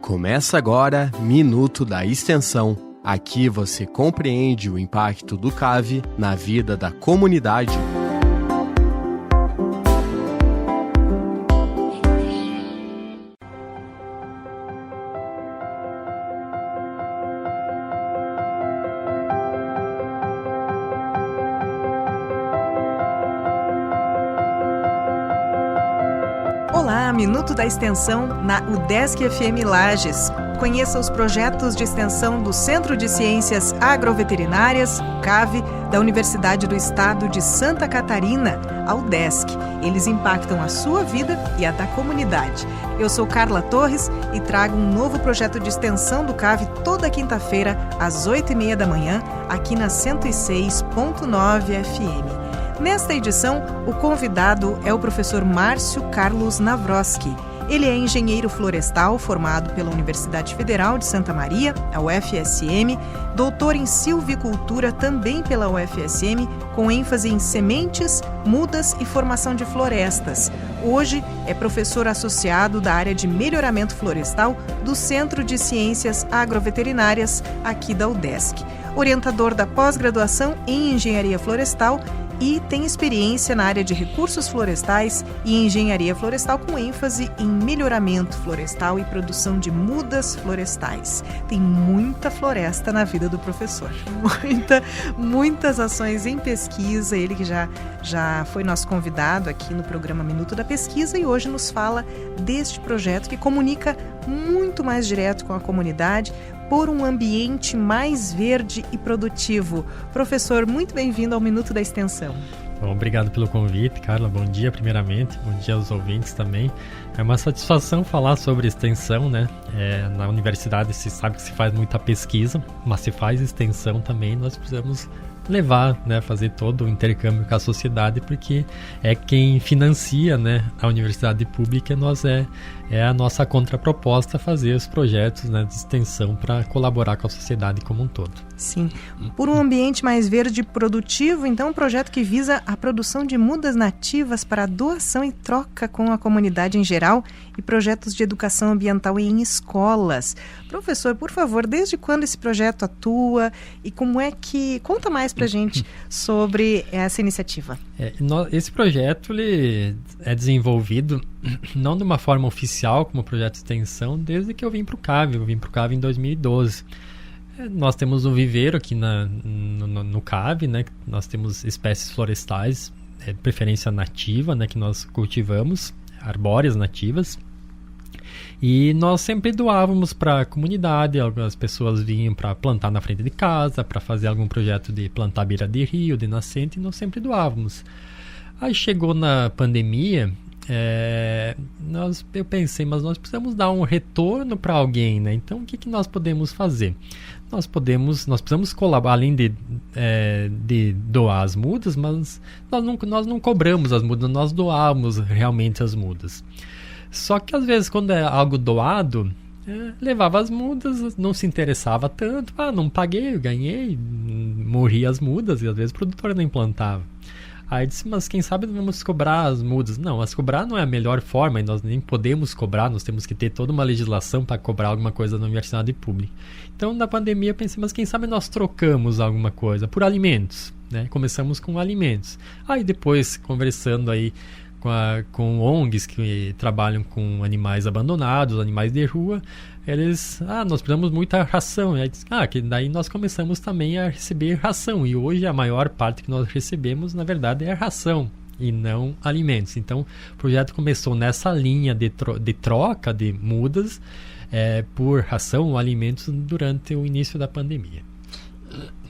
Começa agora Minuto da Extensão. Aqui você compreende o impacto do CAV na vida da comunidade. Olá, Minuto da Extensão na UDESC FM Lages. Conheça os projetos de extensão do Centro de Ciências Agroveterinárias, CAV, da Universidade do Estado de Santa Catarina, a UDESC. Eles impactam a sua vida e a da comunidade. Eu sou Carla Torres e trago um novo projeto de extensão do CAV toda quinta-feira, às 8h30 da manhã, aqui na 106.9 FM. Nesta edição, o convidado é o professor Márcio Carlos Nawroski. Ele é engenheiro florestal formado pela Universidade Federal de Santa Maria, a UFSM, doutor em silvicultura também pela UFSM, com ênfase em sementes, mudas e formação de florestas. Hoje é professor associado da área de melhoramento florestal do Centro de Ciências Agroveterinárias aqui da UDESC. Orientador da pós-graduação em engenharia florestal e tem experiência na área de recursos florestais e engenharia florestal com ênfase em melhoramento florestal e produção de mudas florestais. Tem muita floresta na vida do professor, muitas ações em pesquisa, ele que já foi nosso convidado aqui no programa Minuto da Pesquisa e hoje nos fala deste projeto que comunica muito mais direto com a comunidade, por um ambiente mais verde e produtivo. Professor, muito bem-vindo ao Minuto da Extensão. Bom, obrigado pelo convite, Carla. Bom dia, primeiramente. Bom dia aos ouvintes também. É uma satisfação falar sobre extensão, né? Na universidade se sabe que se faz muita pesquisa, mas se faz extensão também, nós precisamos levar, né, fazer todo o intercâmbio com a sociedade, porque é quem financia, né, a universidade pública, é a nossa contraproposta fazer os projetos, né, de extensão para colaborar com a sociedade como um todo. Sim, por um ambiente mais verde e produtivo, então um projeto que visa a produção de mudas nativas para doação e troca com a comunidade em geral e projetos de educação ambiental em escolas. Professor, por favor, desde quando esse projeto atua e como é que... Conta mais pra gente sobre essa iniciativa. Esse projeto ele é desenvolvido não de uma forma oficial como projeto de extensão desde que eu vim para o CAV. Eu vim para o CAV em 2012. Nós temos um viveiro aqui no CAV, né? Nós temos espécies florestais, de preferência nativa, né? Que nós cultivamos, arbóreas nativas. E nós sempre doávamos para a comunidade, algumas pessoas vinham para plantar na frente de casa, para fazer algum projeto de plantar à beira de rio, de nascente, e nós sempre doávamos. Aí chegou na pandemia, eu pensei, mas nós precisamos dar um retorno para alguém, né? Então o que nós podemos fazer? Nós precisamos colaborar, além de doar as mudas, mas nós não cobramos as mudas, nós doamos realmente as mudas. Só que às vezes quando é algo doado, levava as mudas, não se interessava tanto, não paguei, eu ganhei, morria as mudas e às vezes o produtor nem plantava. Aí disse, mas quem sabe vamos cobrar as mudas? Não, mas cobrar não é a melhor forma e nós nem podemos cobrar, nós temos que ter toda uma legislação para cobrar alguma coisa na universidade pública. Então na pandemia eu pensei, mas quem sabe nós trocamos alguma coisa por alimentos, né? Começamos com alimentos. Aí depois conversando aí com ONGs que trabalham com animais abandonados, animais de rua, eles, nós precisamos muita ração. E aí, que daí nós começamos também a receber ração. E hoje a maior parte que nós recebemos, na verdade, é ração e não alimentos. Então, o projeto começou nessa linha de troca de mudas por ração ou alimentos durante o início da pandemia.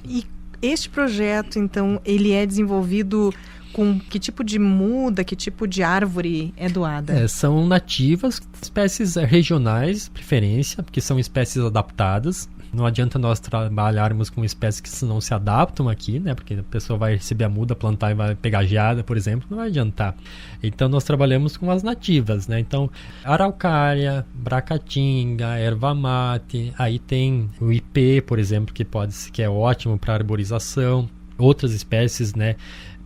E este projeto, então, ele é desenvolvido com que tipo de muda, que tipo de árvore é doada? São nativas, espécies regionais, preferência, porque são espécies adaptadas. Não adianta nós trabalharmos com espécies que não se adaptam aqui, né? Porque a pessoa vai receber a muda, plantar e vai pegar geada, por exemplo, não vai adiantar. Então nós trabalhamos com as nativas, né? Então, araucária, bracatinga, erva mate, aí tem o ipê, por exemplo, que é ótimo para arborização. Outras espécies, né?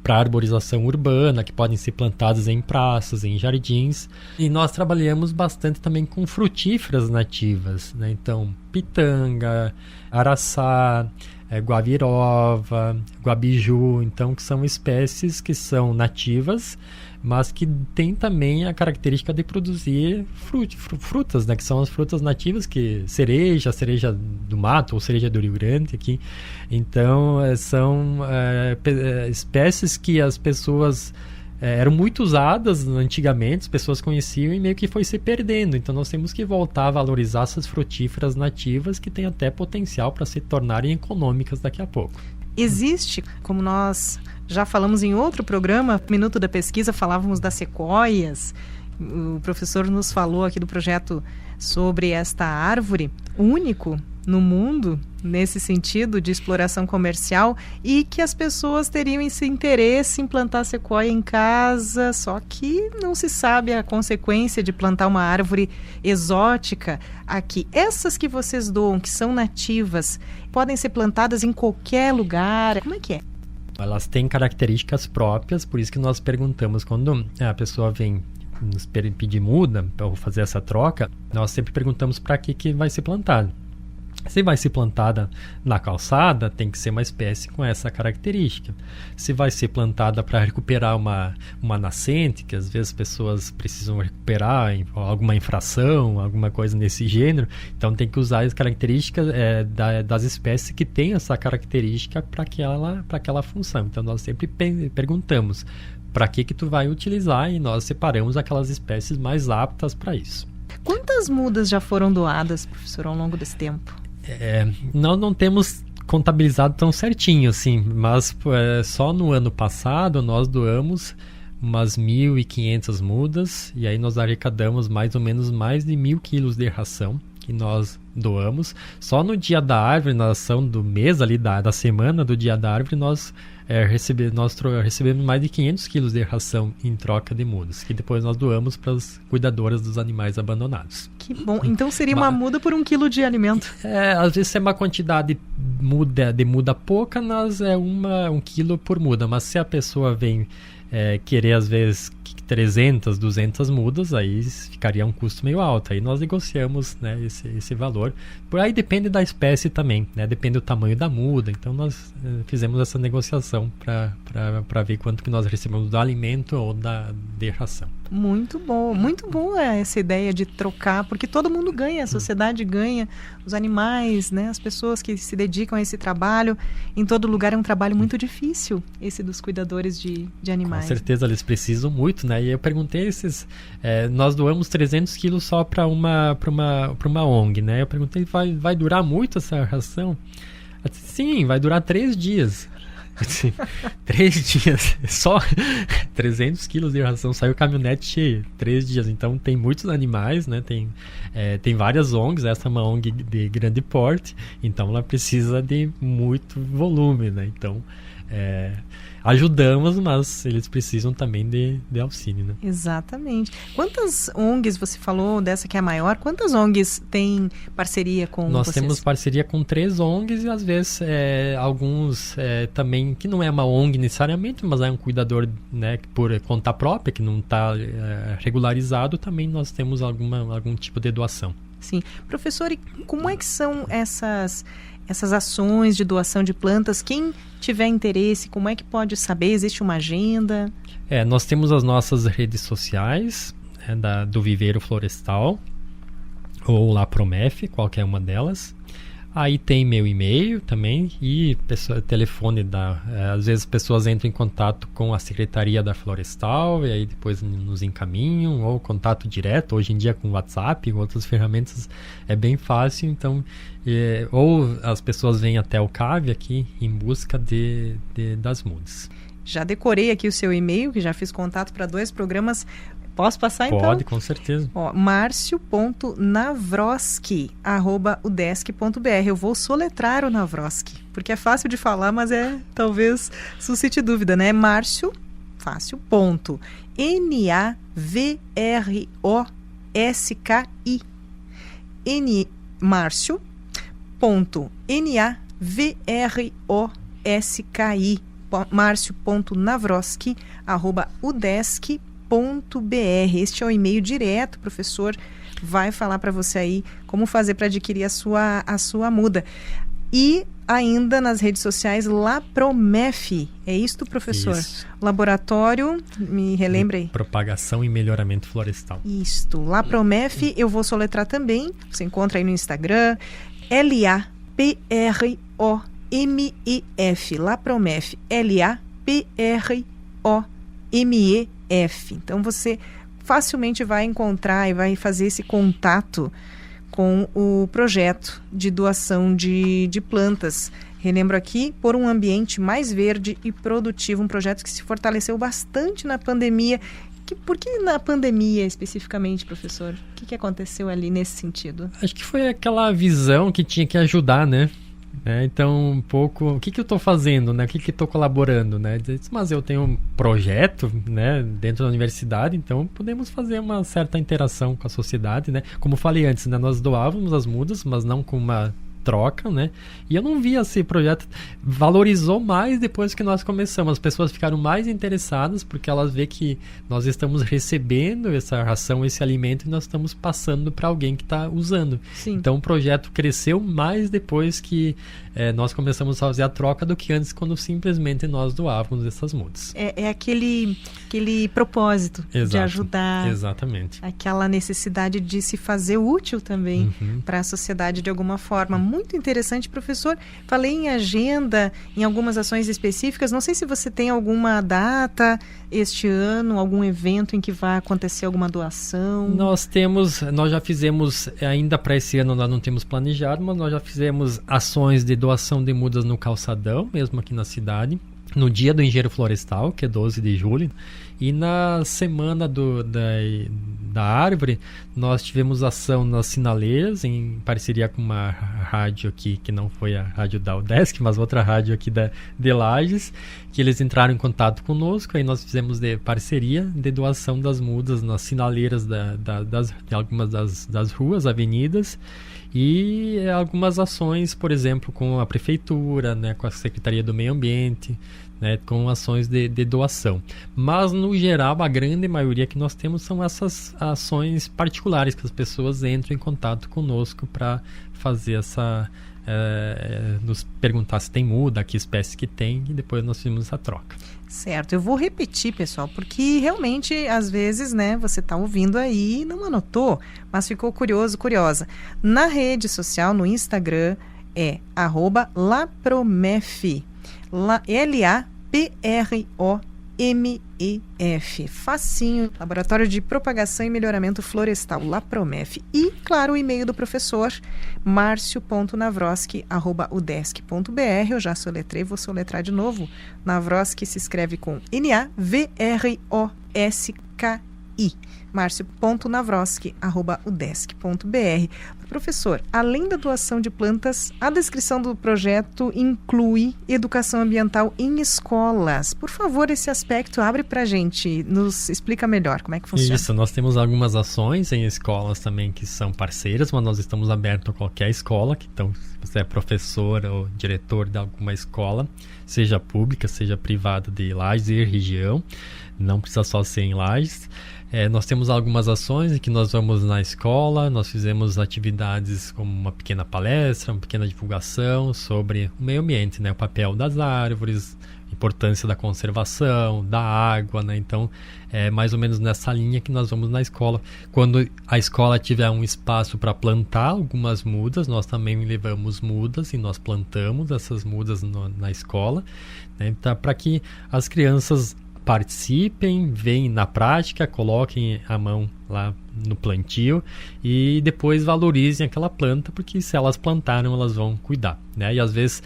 para arborização urbana, que podem ser plantadas em praças, em jardins. E nós trabalhamos bastante também com frutíferas nativas, né? Então, pitanga, araçá, guavirova, guabiju, então que são espécies que são nativas, mas que tem também a característica de produzir frutas, né? Que são as frutas nativas, que cereja do mato ou cereja do Rio Grande aqui. Então, são espécies que as pessoas eram muito usadas antigamente, as pessoas conheciam e meio que foi se perdendo. Então, nós temos que voltar a valorizar essas frutíferas nativas que têm até potencial para se tornarem econômicas daqui a pouco. Existe, como nós já falamos em outro programa, Minuto da Pesquisa, falávamos das sequoias. O professor nos falou aqui do projeto sobre esta árvore, único no mundo, nesse sentido de exploração comercial, e que as pessoas teriam esse interesse em plantar sequoia em casa, só que não se sabe a consequência de plantar uma árvore exótica aqui. Essas que vocês doam, que são nativas, podem ser plantadas em qualquer lugar? Como é que é? Elas têm características próprias, por isso que nós perguntamos, quando a pessoa vem nos pedir muda para fazer essa troca, nós sempre perguntamos para que vai ser plantada. Se vai ser plantada na calçada, tem que ser uma espécie com essa característica. Se vai ser plantada para recuperar uma nascente, que às vezes as pessoas precisam recuperar alguma infração, alguma coisa nesse gênero, então tem que usar as características das espécies que têm essa característica para aquela função. Então nós sempre perguntamos para que tu vai utilizar, e nós separamos aquelas espécies mais aptas para isso. Quantas mudas já foram doadas, professor, ao longo desse tempo? Nós não temos contabilizado tão certinho assim, mas só no ano passado nós doamos umas 1.500 mudas, e aí nós arrecadamos mais ou menos mais de 1.000 quilos de ração que nós doamos. Só no dia da árvore, na ação do mês ali da semana do dia da árvore, nós recebemos mais de 500 quilos de ração em troca de mudas, que depois nós doamos para as cuidadoras dos animais abandonados. Que bom. Então seria uma muda por 1 quilo de alimento. Às vezes é uma quantidade de muda pouca, mas é 1 quilo por muda. Mas se a pessoa vem querer, às vezes, 300, 200 mudas, aí ficaria um custo meio alto. Aí nós negociamos, né, esse valor. Por aí depende da espécie também, né? Depende do tamanho da muda. Então nós fizemos essa negociação para ver quanto que nós recebemos do alimento ou de ração. Muito bom essa ideia de trocar, porque todo mundo ganha, a sociedade ganha, os animais, né, as pessoas que se dedicam a esse trabalho. Em todo lugar é um trabalho muito difícil, esse dos cuidadores de animais. Com certeza, eles precisam muito, né? E eu perguntei nós doamos 300 quilos só para uma ONG, né? Eu perguntei, vai durar muito essa ração? Sim, vai durar 3 dias. 3 dias, só 300 quilos de ração, saiu caminhonete cheia, 3 dias. Então tem muitos animais, né? Tem várias ONGs, essa é uma ONG de grande porte, então ela precisa de muito volume, né? Então ajudamos, mas eles precisam também de auxílio, né? Exatamente. Quantas ONGs, você falou dessa que é a maior, quantas ONGs têm parceria com vocês? Nós temos parceria com 3 ONGs e às vezes alguns também, que não é uma ONG necessariamente, mas é um cuidador, né, por conta própria, que não está regularizado, também nós temos algum tipo de doação. Sim. Professor, e como é que são essas ações de doação de plantas? Quem tiver interesse, como é que pode saber? Existe uma agenda? Nós temos as nossas redes sociais, do Viveiro Florestal, ou lá Promef, qualquer uma delas. Aí tem meu e-mail também e telefone. Às vezes as pessoas entram em contato com a Secretaria da Florestal e aí depois nos encaminham, ou contato direto. Hoje em dia com WhatsApp, com outras ferramentas é bem fácil. Então, ou as pessoas vêm até o CAV aqui em busca das mudas. Já decorei aqui o seu e-mail, que já fiz contato para 2 programas. Posso passar então? Pode, com certeza. marcio.navrosky@udesc.br. Eu vou soletrar o Navrosky, porque é fácil de falar, mas talvez suscite dúvida, né? Márcio, fácil, ponto. Navrosky. Márcio.navrosky marcio.navrosky@udesc.br. Este é o e-mail direto, professor vai falar para você aí como fazer para adquirir a sua muda. E ainda nas redes sociais, Lapromef. É isto, professor? Isso. Laboratório, me relembra aí. Propagação e melhoramento florestal. Isto. Lapromef, eu vou soletrar também. Você encontra aí no Instagram. LAPROMEF. Lapromef. LAPROMEF. Então você facilmente vai encontrar e vai fazer esse contato com o projeto de doação de plantas. Relembro aqui, por um ambiente mais verde e produtivo, um projeto que se fortaleceu bastante na pandemia. Por que na pandemia especificamente, professor? O que aconteceu ali nesse sentido? Acho que foi aquela visão que tinha que ajudar, né? Então, um pouco, o que eu estou fazendo, né? O que eu estou colaborando, né? Mas eu tenho um projeto, né, dentro da universidade, então podemos fazer uma certa interação com a sociedade, né? Como falei antes, né, nós doávamos as mudas, mas não com uma troca, né? E eu não via esse projeto valorizou mais depois que nós começamos. As pessoas ficaram mais interessadas porque elas vê que nós estamos recebendo essa ração, esse alimento e nós estamos passando para alguém que está usando. Sim. Então o projeto cresceu mais depois que nós começamos a fazer a troca do que antes, quando simplesmente nós doávamos essas mudas. É aquele propósito. Exato. De ajudar. Exatamente. Aquela necessidade de se fazer útil também para a sociedade de alguma forma. Muito interessante, professor. Falei em agenda, em algumas ações específicas. Não sei se você tem alguma data este ano, algum evento em que vai acontecer alguma doação. Nós já fizemos, ainda para esse ano nós não temos planejado, mas nós já fizemos ações de doação de mudas no calçadão, mesmo aqui na cidade, no dia do engenheiro florestal, que é 12 de julho, e na semana da árvore, nós tivemos ação nas sinaleiras, em parceria com uma rádio aqui, que não foi a rádio da UDESC, mas outra rádio aqui de Lages, que eles entraram em contato conosco, aí nós fizemos de parceria de doação das mudas nas sinaleiras de algumas das ruas, avenidas, e algumas ações, por exemplo, com a prefeitura, né, com a Secretaria do Meio Ambiente, né, com ações de doação. Mas, no geral, a grande maioria que nós temos são essas ações particulares, que as pessoas entram em contato conosco para fazer nos perguntar se tem muda, que espécie que tem, e depois nós fizemos essa troca. Certo, eu vou repetir, pessoal, porque realmente, às vezes, né, você está ouvindo aí e não anotou, mas ficou curioso, curiosa. Na rede social, no Instagram, é @Lapromef, LAPROMEF, facinho, Laboratório de Propagação e Melhoramento Florestal, Lapromef. E, claro, o e-mail do professor, marcio.navrosky@udesc.br. Eu já soletrei, vou soletrar de novo. Navrosky se escreve com NAVROSKI. marcio.navrosky@udesc.br. Professor, além da doação de plantas, a descrição do projeto inclui educação ambiental em escolas. Por favor, esse aspecto abre para a gente, nos explica melhor como é que funciona. Isso, nós temos algumas ações em escolas também que são parceiras, mas nós estamos abertos a qualquer escola, então se você é professor ou diretor de alguma escola, seja pública, seja privada de Lages e região, não precisa só ser em Lages. Nós temos algumas ações em que nós vamos na escola, nós fizemos atividades como uma pequena palestra, uma pequena divulgação sobre o meio ambiente, né? O papel das árvores, a importância da conservação, da água, né? Então, é mais ou menos nessa linha que nós vamos na escola. Quando a escola tiver um espaço para plantar algumas mudas, nós também levamos mudas e nós plantamos essas mudas na escola, né? Então, para que as crianças participem, veem na prática, coloquem a mão lá no plantio e depois valorizem aquela planta, porque se elas plantaram, elas vão cuidar, né? E às vezes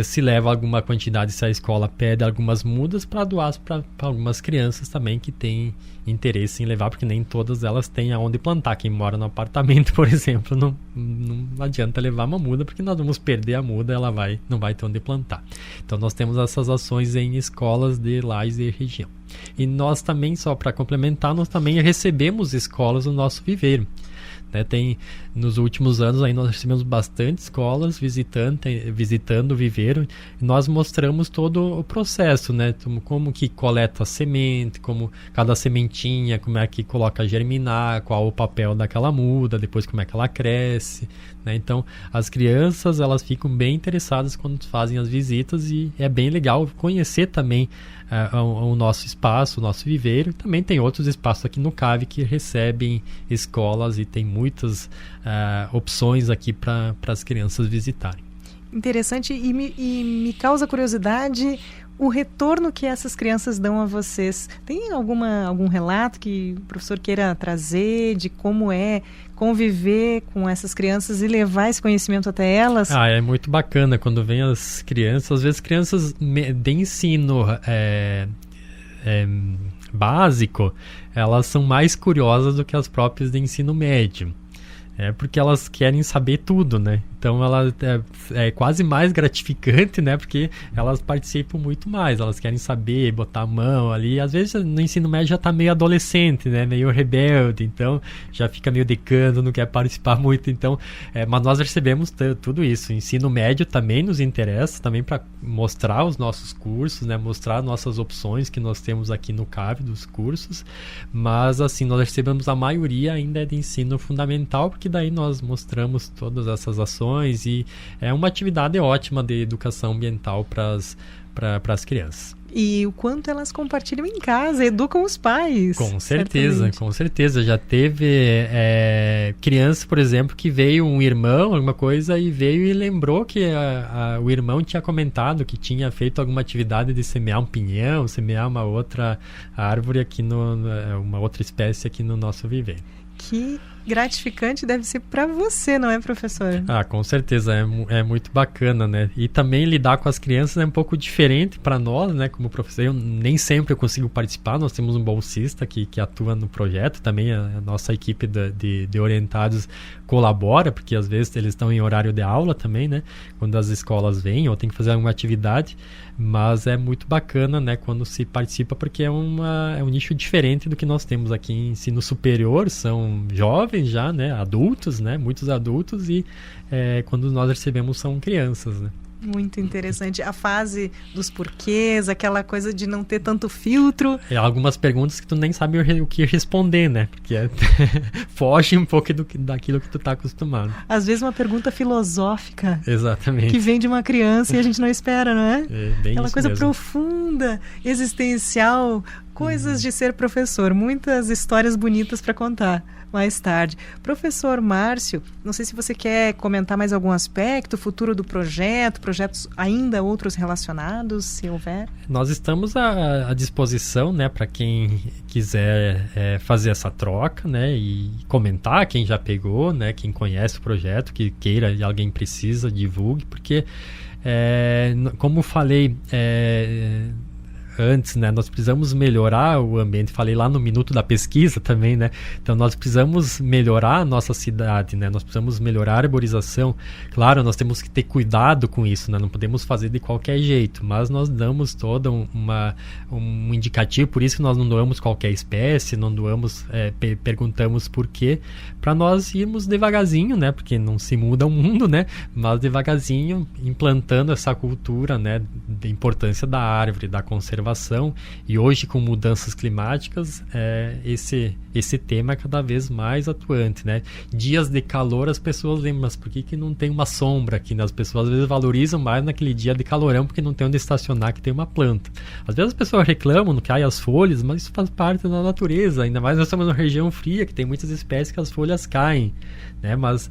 se leva alguma quantidade, se a escola pede algumas mudas para doar para algumas crianças também que têm interesse em levar, porque nem todas elas têm aonde plantar. Quem mora no apartamento, por exemplo, não adianta levar uma muda, porque nós vamos perder a muda, ela não vai ter onde plantar. Então nós temos essas ações em escolas de Lages e região. E nós também, só para complementar, nós também recebemos escolas no nosso viveiro. né? Nos últimos anos aí nós recebemos bastante escolas visitando o viveiro, e nós mostramos todo o processo, né? Como que coleta a semente, como cada sementinha, como é que coloca a germinar, qual o papel daquela muda, depois como é que ela cresce, né? Então as crianças elas ficam bem interessadas quando fazem as visitas, e é bem legal conhecer também o nosso espaço, o nosso viveiro. Também tem outros espaços aqui no CAV que recebem escolas, e tem muitas opções aqui para as crianças visitarem. Interessante, e me causa curiosidade o retorno que essas crianças dão a vocês. Tem algum relato que o professor queira trazer de como é conviver com essas crianças e levar esse conhecimento até elas? É muito bacana quando vem as crianças, às vezes crianças de ensino básico, elas são mais curiosas do que as próprias de ensino médio. Porque elas querem saber tudo, né? Então ela é quase mais gratificante, né? Porque elas participam muito mais, elas querem saber, botar a mão ali. Às vezes no ensino médio já está meio adolescente, né? Meio rebelde, então já fica meio decando, não quer participar muito. Então, mas nós recebemos tudo isso. O ensino médio também nos interessa, também para mostrar os nossos cursos, né? Mostrar nossas opções que nós temos aqui no CAV dos cursos. Mas assim, nós recebemos a maioria ainda de ensino fundamental, porque daí nós mostramos todas essas ações, e é uma atividade ótima de educação ambiental para as crianças. E o quanto elas compartilham em casa, educam os pais. Com certeza. Já teve criança, por exemplo, que veio um irmão, alguma coisa, e veio e lembrou que o irmão tinha comentado que tinha feito alguma atividade de semear um pinhão, semear uma outra árvore aqui, uma outra espécie aqui no nosso viveiro. Que gratificante deve ser para você, não é, professor? Com certeza, é muito bacana, né? E também lidar com as crianças é um pouco diferente para nós, né? Como professor, nem sempre eu consigo participar, nós temos um bolsista que atua no projeto, também a nossa equipe de orientados colabora, porque às vezes eles estão em horário de aula também, né? Quando as escolas vêm ou tem que fazer alguma atividade, mas é muito bacana, né? Quando se participa, porque é um nicho diferente do que nós temos aqui em ensino superior, são jovens já, né? Adultos, né? Muitos adultos, e quando nós recebemos são crianças, né? Muito interessante. A fase dos porquês, aquela coisa de não ter tanto filtro. Algumas perguntas que tu nem sabe o que responder, né? Porque foge um pouco daquilo que tu tá acostumado. Às vezes uma pergunta filosófica. Exatamente. Que vem de uma criança e a gente não espera, não é? Bem aquela isso coisa mesmo. Profunda, existencial, coisas de ser professor. Muitas histórias bonitas para contar mais tarde. Professor Márcio, não sei se você quer comentar mais algum aspecto, futuro do projeto, projetos ainda outros relacionados, se houver. Nós estamos à disposição, né, para quem quiser fazer essa troca, né, e comentar, quem já pegou, né, quem conhece o projeto, que queira e alguém precisa, divulgue, porque, como falei antes, né, nós precisamos melhorar o ambiente, falei lá no Minuto da Pesquisa também, né, então nós precisamos melhorar a nossa cidade, né, nós precisamos melhorar a arborização. Claro, nós temos que ter cuidado com isso, né, não podemos fazer de qualquer jeito, mas nós damos todo um indicativo, por isso que nós não doamos qualquer espécie, não doamos, perguntamos por quê, para nós irmos devagarzinho, né, porque não se muda o mundo, né, mas devagarzinho implantando essa cultura, né, da importância da árvore, da conservação. E hoje, com mudanças climáticas, esse tema é cada vez mais atuante, né? Dias de calor, as pessoas lembram, mas por que não tem uma sombra aqui, né? As pessoas às vezes valorizam mais naquele dia de calorão porque não tem onde estacionar, que tem uma planta. Às vezes as pessoas reclamam, não caem as folhas, mas isso faz parte da natureza, ainda mais nós estamos numa região fria, que tem muitas espécies que as folhas caem, né? Mas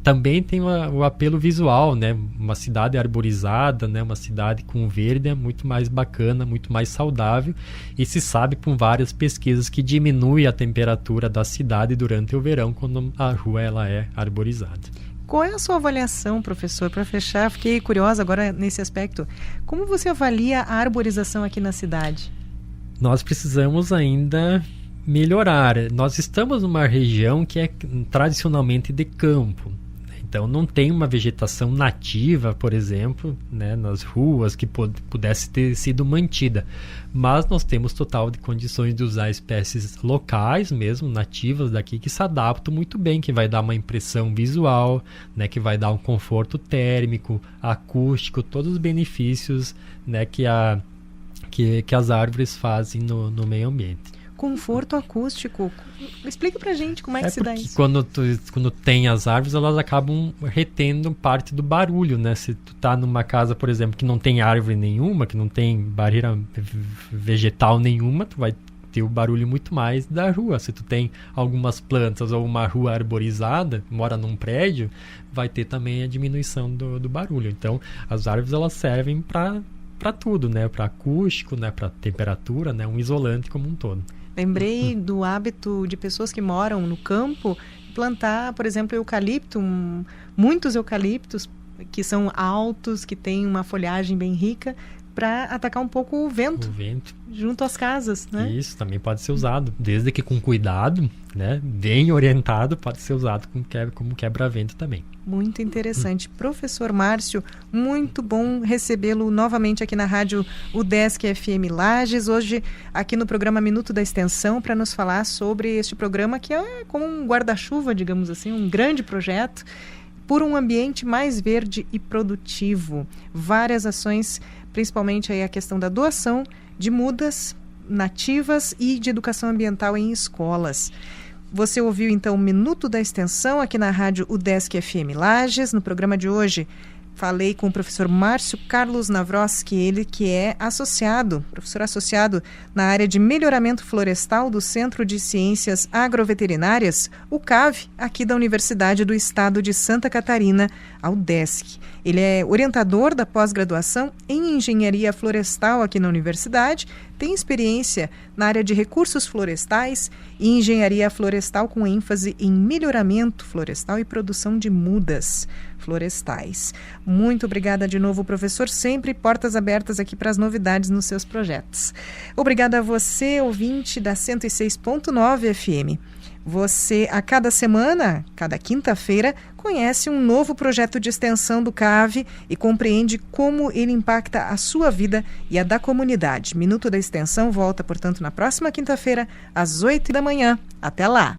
também tem o apelo visual, né? Uma cidade arborizada, né? Uma cidade com verde é muito mais bacana, muito mais saudável, e se sabe por várias pesquisas que diminui a temperatura da cidade durante o verão quando a rua ela é arborizada. Qual é a sua avaliação, professor? Para fechar, fiquei curiosa agora nesse aspecto. Como você avalia a arborização aqui na cidade? Nós precisamos ainda melhorar. Nós estamos numa região que é tradicionalmente de campo. Então não tem uma vegetação nativa, por exemplo, né, nas ruas que pudesse ter sido mantida. Mas nós temos total de condições de usar espécies locais mesmo, nativas daqui, que se adaptam muito bem, que vai dar uma impressão visual, né, que vai dar um conforto térmico, acústico, todos os benefícios, né, que as árvores fazem no meio ambiente. Conforto acústico. Explica pra gente como é que se dá isso. Quando tem as árvores, elas acabam retendo parte do barulho, né? Se tu tá numa casa, por exemplo, que não tem árvore nenhuma, que não tem barreira vegetal nenhuma, tu vai ter o barulho muito mais da rua. Se tu tem algumas plantas ou uma rua arborizada, mora num prédio, vai ter também a diminuição do barulho. Então, as árvores, elas servem para tudo, né? Para acústico, né? Para temperatura, né? Um isolante como um todo. Lembrei do hábito de pessoas que moram no campo plantar, por exemplo, eucalipto, muitos eucaliptos que são altos, que têm uma folhagem bem rica, para atacar um pouco o vento junto às casas, né? Isso também pode ser usado, desde que com cuidado, né? Bem orientado, pode ser usado como quebra-vento também. Muito interessante. Professor Márcio, muito bom recebê-lo novamente aqui na rádio UDESC FM Lages, hoje aqui no programa Minuto da Extensão, para nos falar sobre este programa que é como um guarda-chuva, digamos assim, um grande projeto por um ambiente mais verde e produtivo. Várias ações, principalmente aí a questão da doação de mudas nativas e de educação ambiental em escolas. Você ouviu então o Minuto da Extensão aqui na rádio UDESC FM Lages. No programa de hoje falei com o professor Márcio Carlos Nawroski, ele que é professor associado na área de melhoramento florestal do Centro de Ciências Agroveterinárias, o CAV, aqui da Universidade do Estado de Santa Catarina, a UDESC. Ele é orientador da pós-graduação em engenharia florestal aqui na universidade, tem experiência na área de recursos florestais e engenharia florestal com ênfase em melhoramento florestal e produção de mudas florestais. Muito obrigada de novo, professor, sempre portas abertas aqui para as novidades nos seus projetos. Obrigada a você, ouvinte da 106.9 FM. Você, a cada semana, cada quinta-feira, conhece um novo projeto de extensão do CAV e compreende como ele impacta a sua vida e a da comunidade. Minuto da Extensão volta, portanto, na próxima quinta-feira, às 8 da manhã. Até lá!